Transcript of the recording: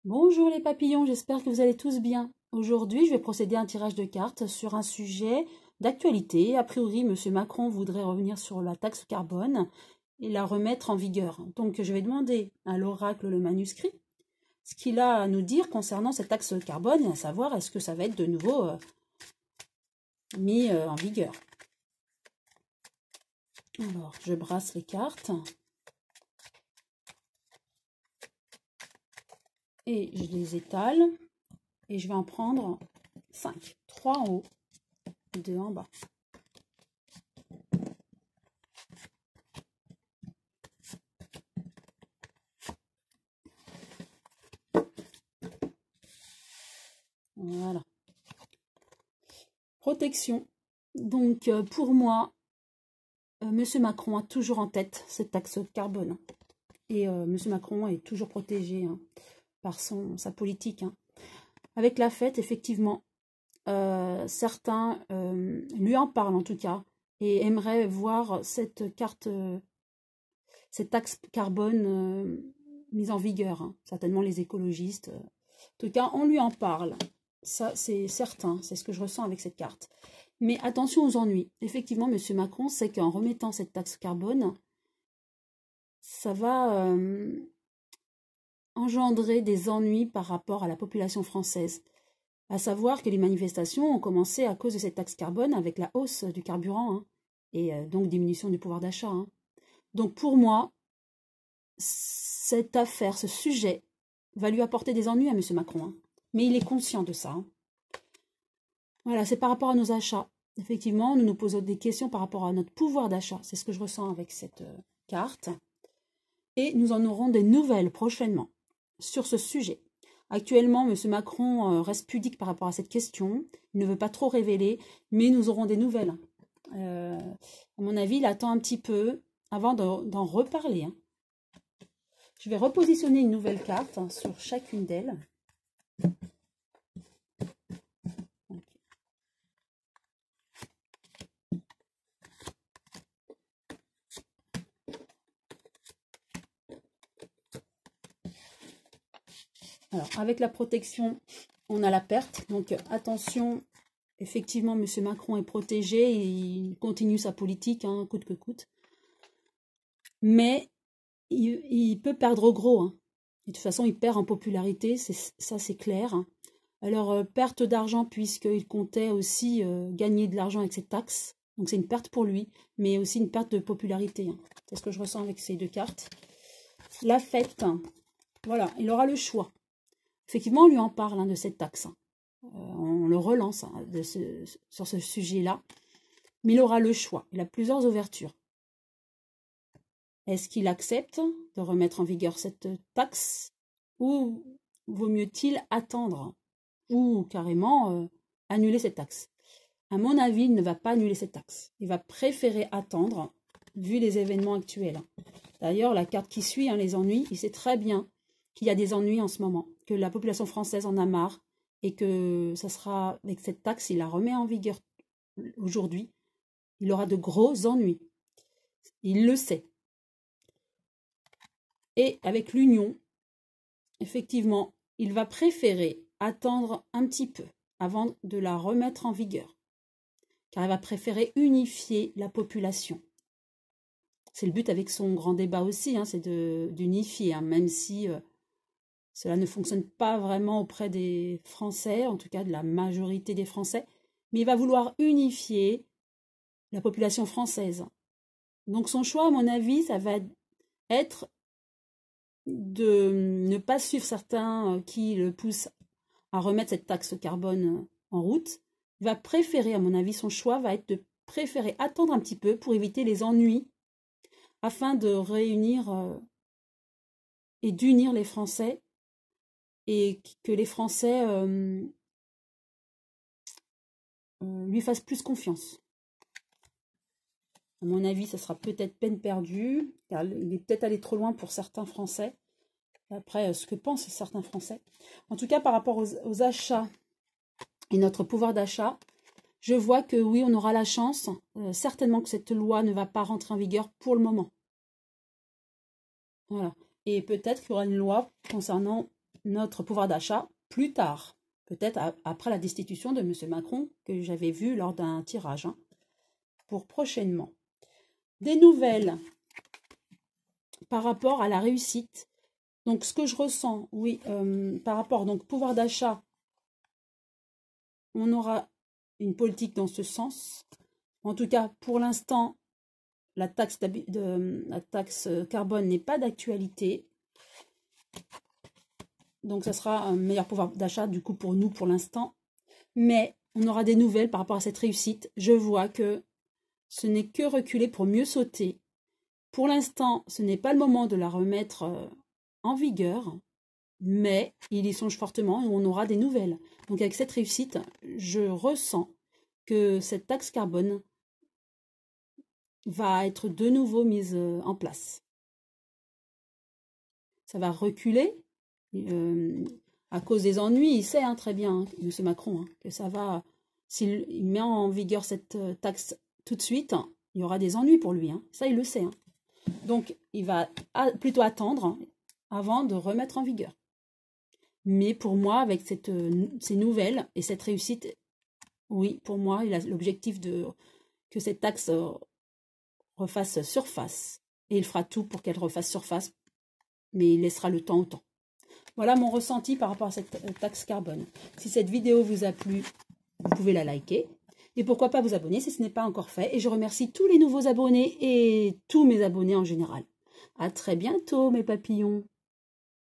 Bonjour les papillons, j'espère que vous allez tous bien. Aujourd'hui, je vais procéder à un tirage de cartes sur un sujet d'actualité. A priori, M. Macron voudrait revenir sur la taxe carbone et la remettre en vigueur. Donc, je vais demander à l'oracle le manuscrit ce qu'il a à nous dire concernant cette taxe carbone et à savoir est-ce que ça va être de nouveau mis en vigueur. Alors, je brasse les cartes. Et je les étale. Et je vais en prendre 5. 3 en haut, 2 en bas. Voilà. Protection. Donc, pour moi, M. Macron a toujours en tête cette taxe carbone. Et M. Macron est toujours protégé par sa politique. Avec la fête, effectivement, certains lui en parlent en tout cas et aimeraient voir cette carte, cette taxe carbone mise en vigueur. Certainement les écologistes. En tout cas, on lui en parle. Ça, c'est certain. C'est ce que je ressens avec cette carte. Mais attention aux ennuis. Effectivement, M. Macron sait qu'en remettant cette taxe carbone, ça va engendrer des ennuis par rapport à la population française. À savoir que les manifestations ont commencé à cause de cette taxe carbone avec la hausse du carburant et donc diminution du pouvoir d'achat. Donc pour moi, cette affaire, ce sujet, va lui apporter des ennuis à M. Macron. Mais il est conscient de ça. Voilà, c'est par rapport à nos achats. Effectivement, nous nous posons des questions par rapport à notre pouvoir d'achat. C'est ce que je ressens avec cette carte. Et nous en aurons des nouvelles prochainement sur ce sujet. Actuellement, M. Macron reste pudique par rapport à cette question. Il ne veut pas trop révéler, mais nous aurons des nouvelles. À mon avis, il attend un petit peu avant d'en reparler. Je vais repositionner une nouvelle carte sur chacune d'elles. Alors, avec la protection, on a la perte. Donc, attention, effectivement, M. Macron est protégé et il continue sa politique, coûte que coûte. Mais il peut perdre gros. Et de toute façon, il perd en popularité, ça c'est clair. Alors, perte d'argent puisqu'il comptait aussi gagner de l'argent avec cette taxe. Donc, c'est une perte pour lui, mais aussi une perte de popularité. C'est ce que je ressens avec ces deux cartes. La fête, voilà, il aura le choix. Effectivement, on lui en parle de cette taxe. On le relance sur ce sujet-là. Mais il aura le choix. Il a plusieurs ouvertures. Est-ce qu'il accepte de remettre en vigueur cette taxe ou vaut mieux-il attendre ou carrément annuler cette taxe? À mon avis, il ne va pas annuler cette taxe. Il va préférer attendre vu les événements actuels. D'ailleurs, la carte qui suit, les ennuis, il sait très bien qu'il y a des ennuis en ce moment, que la population française en a marre et que ça sera avec cette taxe, il la remet en vigueur aujourd'hui, il aura de gros ennuis. Il le sait. Et avec l'union, effectivement, il va préférer attendre un petit peu avant de la remettre en vigueur. Car il va préférer unifier la population. C'est le but avec son grand débat aussi, c'est d'unifier, même si cela ne fonctionne pas vraiment auprès des Français, en tout cas de la majorité des Français, mais il va vouloir unifier la population française. Donc son choix, à mon avis, ça va être de ne pas suivre certains qui le poussent à remettre cette taxe carbone en route. Il va préférer, à mon avis, son choix va être de préférer attendre un petit peu pour éviter les ennuis afin de réunir et d'unir les Français et que les Français lui fassent plus confiance. À mon avis, ça sera peut-être peine perdue, car il est peut-être allé trop loin pour certains Français. Après, ce que pensent certains Français. En tout cas, par rapport aux achats et notre pouvoir d'achat, je vois que oui, on aura la chance. Certainement que cette loi ne va pas rentrer en vigueur pour le moment. Voilà. Et peut-être qu'il y aura une loi concernant notre pouvoir d'achat plus tard, peut-être après la destitution de M. Macron que j'avais vu lors d'un tirage, hein, pour prochainement. Des nouvelles par rapport à la réussite. Donc, ce que je ressens, oui, par rapport donc pouvoir d'achat, on aura une politique dans ce sens. En tout cas, pour l'instant, la taxe carbone n'est pas d'actualité. Donc, ça sera un meilleur pouvoir d'achat, du coup, pour nous, pour l'instant. Mais on aura des nouvelles par rapport à cette réussite. Je vois que ce n'est que reculer pour mieux sauter. Pour l'instant, ce n'est pas le moment de la remettre en vigueur, mais il y songe fortement et on aura des nouvelles. Donc, avec cette réussite, je ressens que cette taxe carbone va être de nouveau mise en place. Ça va reculer à cause des ennuis. Il sait très bien, M. Macron, que ça va, s'il met en vigueur cette taxe tout de suite, il y aura des ennuis pour lui. Ça, il le sait. Donc, il va plutôt attendre avant de remettre en vigueur. Mais pour moi, avec ces nouvelles et cette réussite, oui, pour moi, il a l'objectif que cette taxe refasse surface. Et il fera tout pour qu'elle refasse surface, mais il laissera le temps au temps. Voilà mon ressenti par rapport à cette taxe carbone. Si cette vidéo vous a plu, vous pouvez la liker. Et pourquoi pas vous abonner si ce n'est pas encore fait. Et je remercie tous les nouveaux abonnés et tous mes abonnés en général. À très bientôt mes papillons.